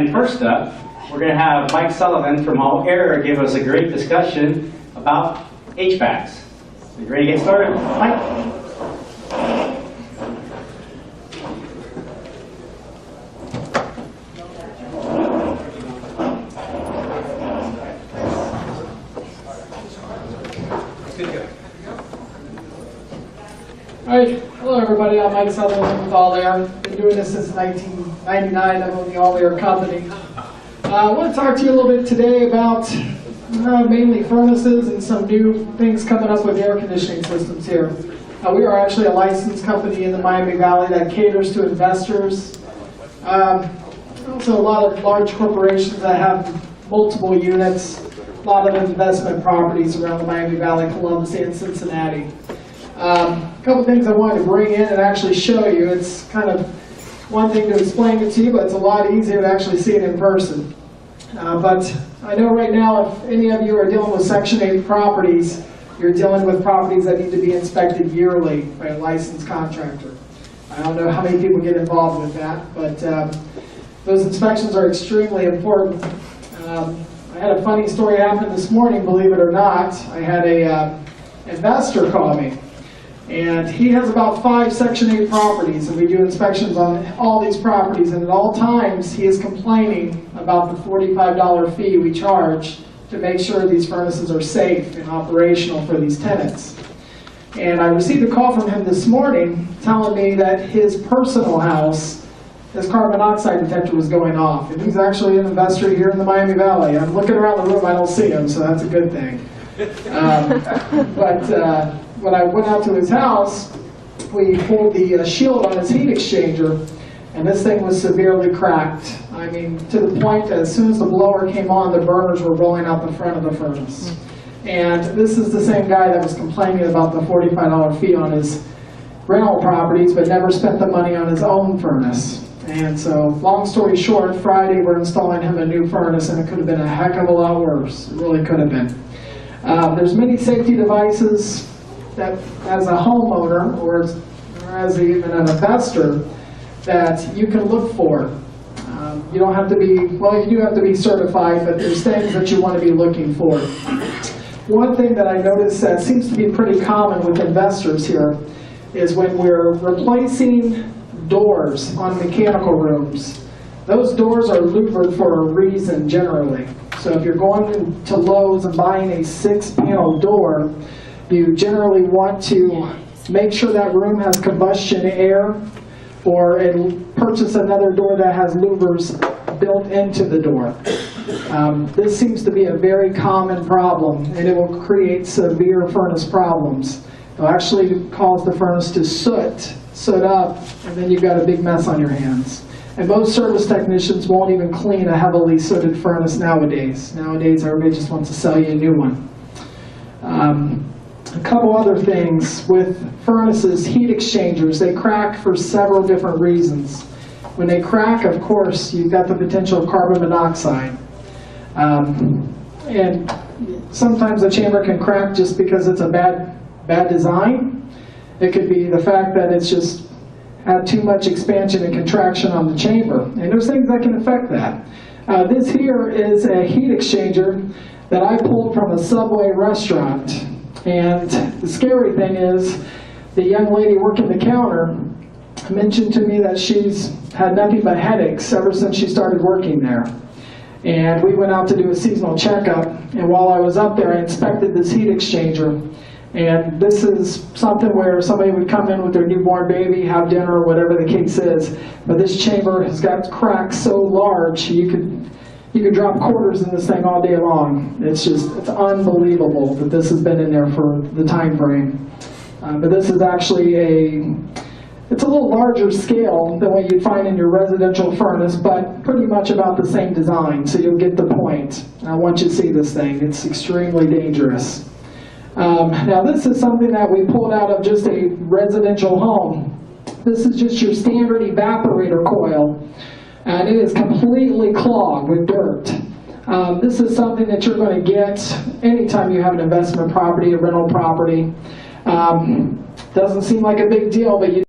And first up, we're going to have Mike Sullivan from Aire give us a great discussion about HVACs. You ready to get started, Mike? Alright, hello everybody, I'm Mike Sullivan with Aire. Been doing this since 1999, I'm on the Aire company. I want to talk to you a little bit today about mainly furnaces and some new things coming up with air conditioning systems here. We are actually a licensed company in the Miami Valley that caters to investors. Also a lot of large corporations that have multiple units, a lot of investment properties around the Miami Valley, Columbus, and Cincinnati. A couple things I wanted to bring in and actually show you. It's kind of one thing to explain it to you, but it's a lot easier to actually see it in person. But I know right now if any of you are dealing with Section 8 properties, you're dealing with properties that need to be inspected yearly by a licensed contractor. I don't know how many people get involved with that, but those inspections are extremely important. I had a funny story happen this morning, believe it or not. I had a investor call me. And he has about 5 Section 8 properties, and we do inspections on all these properties, and at all times he is complaining about the $45 fee we charge to make sure these furnaces are safe and operational for these tenants. And I received a call from him this morning telling me that his personal house, his carbon monoxide detector was going off, and he's actually an investor here in the Miami Valley. I'm looking around the room, I don't see him, so that's a good thing. When I went out to his house, we pulled the shield on his heat exchanger, and this thing was severely cracked. I mean, to the point that as soon as the blower came on, the burners were rolling out the front of the furnace. And this is the same guy that was complaining about the $45 fee on his rental properties, but never spent the money on his own furnace. And so, long story short, Friday we're installing him a new furnace, and it could have been a heck of a lot worse. It really could have been. There's many safety devices that as a homeowner or as even an investor that you can look for. You don't have to be, well, you do have to be certified, but there's things that you want to be looking for. One thing that I noticed that seems to be pretty common with investors here is when we're replacing doors on mechanical rooms, those doors are louvered for a reason generally. So if you're going to Lowe's and buying a 6-panel door, you generally want to make sure that room has combustion air, or purchase another door that has louvers built into the door. This seems to be a very common problem, and it will create severe furnace problems. It'll actually cause the furnace to soot up, and then you've got a big mess on your hands. And most service technicians won't even clean a heavily sooted furnace nowadays. Nowadays, everybody just wants to sell you a new one. A couple other things with furnaces, heat exchangers, they crack for several different reasons. When they crack, of course, you've got the potential of carbon monoxide. And sometimes the chamber can crack just because it's a bad design. It could be the fact that it's just had too much expansion and contraction on the chamber. And there's things that can affect that. This here is a heat exchanger that I pulled from a Subway restaurant. And the scary thing is, the young lady working the counter mentioned to me that she's had nothing but headaches ever since she started working there. And we went out to do a seasonal checkup, and while I was up there, I inspected this heat exchanger. And this is something where somebody would come in with their newborn baby, have dinner, or whatever the case is. But this chamber has got cracks so large, you could drop quarters in this thing all day long. It's unbelievable that this has been in there for the time frame. But this is actually it's a little larger scale than what you'd find in your residential furnace, but pretty much about the same design, so you'll get the point. I want you to see this thing. It's extremely dangerous. Now this is something that we pulled out of just a residential home. This is just your standard evaporator coil, and it is completely clogged with dirt. This is something that you're going to get anytime you have an investment property, a rental property. Doesn't seem like a big deal, but you